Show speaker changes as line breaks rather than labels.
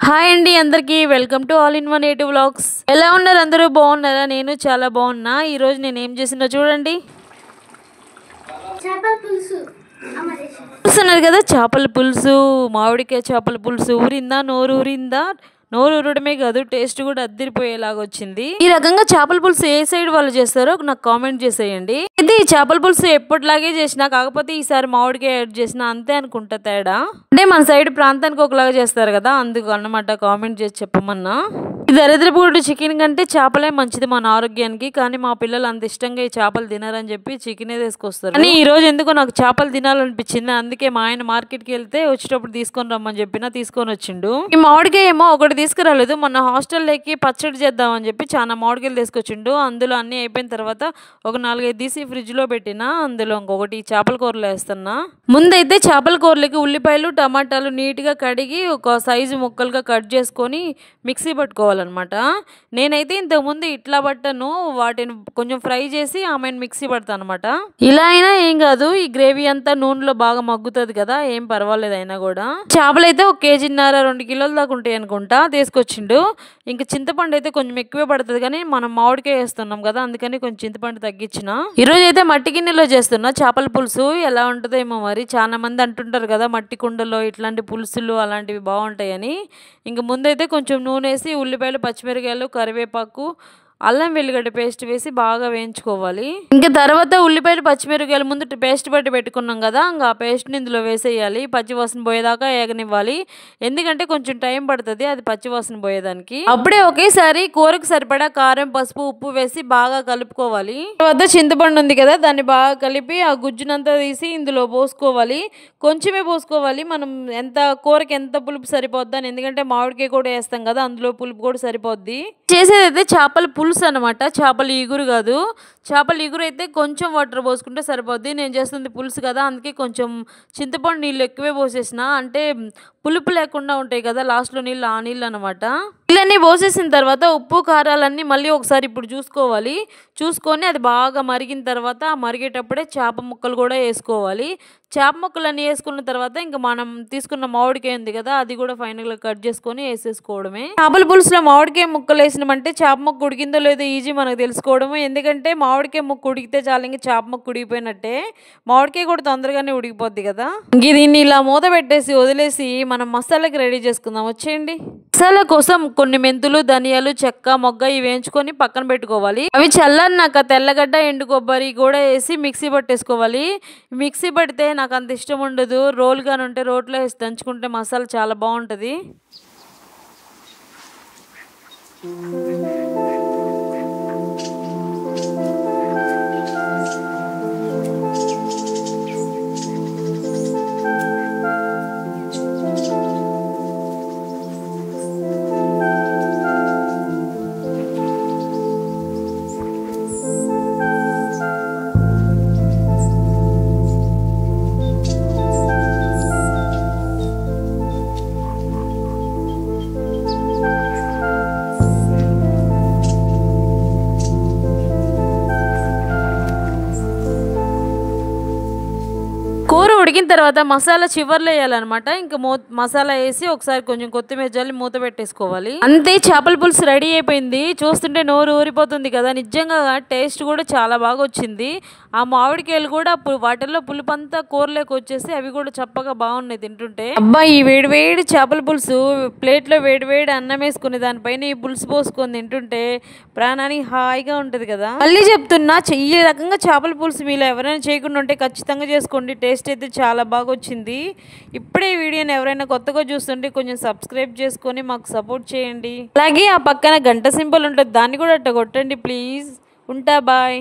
Hi అండి అందరికీ welcome to all in one native vlogs. ఎలా ఉన్నారు అందరూ? బాగున్నారా? నేను చాలా బాగున్నా. ఈరోజు నేను ఏం చేసినా చూడండి. చూస్తున్నారు కదా, చేపల పులుసు, మామిడికాయ చేపల పులుసు. ఊరిందా? నోరు ఊరిందా? నోరు ఊరడమే కాదు, టేస్ట్ కూడా అద్దరిపోయేలాగా వచ్చింది. ఈ రకంగా చేపల పులుసు ఏ సైడ్ వాళ్ళు చేస్తారో నాకు కామెంట్ చేసేయండి. ఇది ఈ చేపల పులుసు ఎప్పటిలాగే చేసినా, కాకపోతే ఈసారి మామిడికాయ యాడ్ చేసిన అంతే అనుకుంటా తేడా. అంటే మన సైడ్ ప్రాంతానికి ఒకలాగా చేస్తారు కదా, అందుకు అన్నమాట కామెంట్ చేసి చెప్పమన్నా. ఈ దరిద్రపుడు చికెన్ కంటే చేపలే మంచిది మన ఆరోగ్యానికి, కానీ మా పిల్లలు అంత ఇష్టంగా ఈ చేపలు తినారని చెప్పి చికెనే తీసుకొస్తారు. కానీ ఈ రోజు ఎందుకో నాకు చేపలు తినాలనిపించింది. అందుకే మా ఆయన మార్కెట్కి వెళ్తే వచ్చేటప్పుడు తీసుకొని రమ్మని చెప్పినా తీసుకొని వచ్చిండు. ఈ మామిడికాయ ఏమో ఒకటి తీసుకురాలేదు, మొన్న హాస్టల్లోకి పచ్చడి చేద్దామని చెప్పి చాలా మామిడికాయలు తీసుకొచ్చిండు. అందులో అన్నీ అయిపోయిన తర్వాత ఒక 4-5 తీసి ఫ్రిడ్జ్లో పెట్టిన, అందులో ఇంకొకటి చేపల కూరలో వేస్తున్నా. ముందైతే చేపల కూరలకి ఉల్లిపాయలు టమాటాలు నీట్గా కడిగి ఒక సైజు ముక్కలుగా కట్ చేసుకొని మిక్సీ పట్టుకోవాలన్నమాట. నేనైతే ఇంతకుముందు ఇట్లా పట్టను, వాటిని కొంచెం ఫ్రై చేసి ఆమెను మిక్సీ పడతాను అనమాట. ఇలా అయినా ఏం కాదు, ఈ గ్రేవీ అంతా నూనెలో బాగా మగ్గుతుంది కదా, ఏం పర్వాలేదు. అయినా కూడా చేపలు అయితే 1.5 కేజీన్నర 2 కిలోల దాకా ఉంటాయి అనుకుంటా తీసుకొచ్చిండు. ఇంకా చింతపండు అయితే కొంచెం ఎక్కువే పడుతుంది, కానీ మనం మామిడికాయ వేస్తున్నాం కదా, అందుకని కొంచెం చింతపండు తగ్గించిన. ఈరోజు అయితే మట్టి గిన్నెలో చేస్తున్నా చేపల పులుసు. ఎలా ఉంటుందో ఏమో మరి, చాలా మంది అంటుంటారు కదా మట్టి కుండలో ఇట్లాంటి పులుసులు అలాంటివి బాగుంటాయని. ఇంక ముందైతే కొంచెం నూనె వేసి ఉల్లిపాయలు పచ్చిమిరకాయలు కరివేపాకు అల్లం వెల్లిగడ్డ పేస్ట్ వేసి బాగా వేయించుకోవాలి. ఇంకా తర్వాత ఉల్లిపాయలు పచ్చిమిరకాయలు ముందు పేస్ట్ పట్టి పెట్టుకున్నాం కదా, ఇంకా ఆ పేస్ట్ని ఇందులో వేసేయాలి. పచ్చివాసన పోయేదాకా ఏగనివ్వాలి, ఎందుకంటే కొంచెం టైం పడుతుంది అది పచ్చివాసన పోయేదానికి. అప్పుడే ఒకేసారి కూరకు సరిపడా కారం పసుపు ఉప్పు వేసి బాగా కలుపుకోవాలి. తర్వాత చింతపండు ఉంది కదా, దాన్ని బాగా కలిపి ఆ గుజ్జునంతా తీసి ఇందులో పోసుకోవాలి. కొంచెమే పోసుకోవాలి, మనం ఎంత కూరకి ఎంత పులుపు సరిపోద్దని, ఎందుకంటే మామిడికాయ కూడా వేస్తాం కదా, అందులో పులుపు కూడా సరిపోద్ది. చేసేదైతే చేపల పులుసు అనమాట, చేపల ఇగురు కాదు. చేపల ఇగురు అయితే కొంచెం వాటర్ పోసుకుంటే సరిపోద్ది. నేను చేస్తుంది పులుసు కదా, అందుకే కొంచెం చింతపండు నీళ్ళు ఎక్కువే పోసేసిన, అంటే పులుపు లేకుండా ఉంటాయి కదా లాస్ట్లో నీళ్ళు, ఆ నీళ్ళు అనమాట. నీళ్ళన్నీ పోసేసిన తర్వాత ఉప్పు కారాలన్నీ మళ్ళీ ఒకసారి ఇప్పుడు చూసుకోవాలి. చూసుకొని అది బాగా మరిగిన తర్వాత ఆ మరిగేటప్పుడే చేప ముక్కలు కూడా వేసుకోవాలి. చేప ముక్కలన్నీ వేసుకున్న తర్వాత ఇంకా మనం తీసుకున్న మామిడికాయ ఉంది కదా, అది కూడా ఫైనల్గా కట్ చేసుకొని వేసేసుకోవడమే. చేపల పులుసులో మామిడికాయ ముక్కలు వేసినామంటే చేప ముక్క ఉడికిందో లేదో ఈజీ మనకు తెలుసుకోవడమే, ఎందుకంటే మామిడికాయ ముక్క ఉడికితే చాలు, ఇంకా చేప ముక్క ఉడికిపోయినట్టే. మామిడికాయ కూడా తొందరగానే ఉడికిపోద్ది కదా. ఇంక దీన్ని ఇలా మూత పెట్టేసి వదిలేసి మనం మసాలాకి రెడీ చేసుకుందాం. వచ్చేయండి. మసాలా కోసం కొన్ని మెంతులు ధనియాలు చెక్క మొగ్గ ఇవి వేయించుకొని పక్కన పెట్టుకోవాలి. అవి చల్లన్నాక తెల్లగడ్డ ఎండు కొబ్బరి కూడా వేసి మిక్సీ పట్టేసుకోవాలి. మిక్సీ పడితే నాకు అంత ఇష్టం ఉండదు, రోల్గానే ఉంటే రోట్లో వేసి దంచుకుంటే మసాలా చాలా బాగుంటుంది. కూర ఉడికిన తర్వాత మసాలా చివర్లో వేయాలన్నమాట. ఇంకా మసాలా వేసి ఒకసారి కొంచెం కొత్తిమీర జల్లి మూత పెట్టేసుకోవాలి. అంతే, చేపల పులుసు రెడీ అయిపోయింది. చూస్తుంటే నోరు ఊరిపోతుంది కదా, నిజంగా టేస్ట్ కూడా చాలా బాగా వచ్చింది. ఆ మామిడికాయలు కూడా వాటిల్లో పులుపు అంతా కూరలోకి వచ్చేసి అవి కూడా చప్పగా బాగున్నాయి తింటుంటే. అబ్బా, ఈ వేడి వేడి చేపల పులుసు ప్లేట్లో వేడి వేడి అన్నం వేసుకుని దానిపైన ఈ పులుసు పోసుకొని తింటుంటే ప్రాణానికి హాయిగా ఉంటుంది కదా. మళ్ళీ చెప్తున్నా, ఈ రకంగా చేపల పులుసు మీలో ఎవరైనా చేయకుండా ఉంటే ఖచ్చితంగా చేసుకోండి. టేస్ట్ అయితే చాలా బాగా వచ్చింది. ఇప్పుడే ఈ వీడియోని ఎవరైనా కొత్తగా చూస్తుంటే కొంచెం సబ్స్క్రైబ్ చేసుకొని మాకు సపోర్ట్ చేయండి. అలాగే ఆ పక్కన గంట సింబల్ ఉంటుంది, దాన్ని కూడా అట్ట కొట్టండి ప్లీజ్. ఉంటా, బాయ్.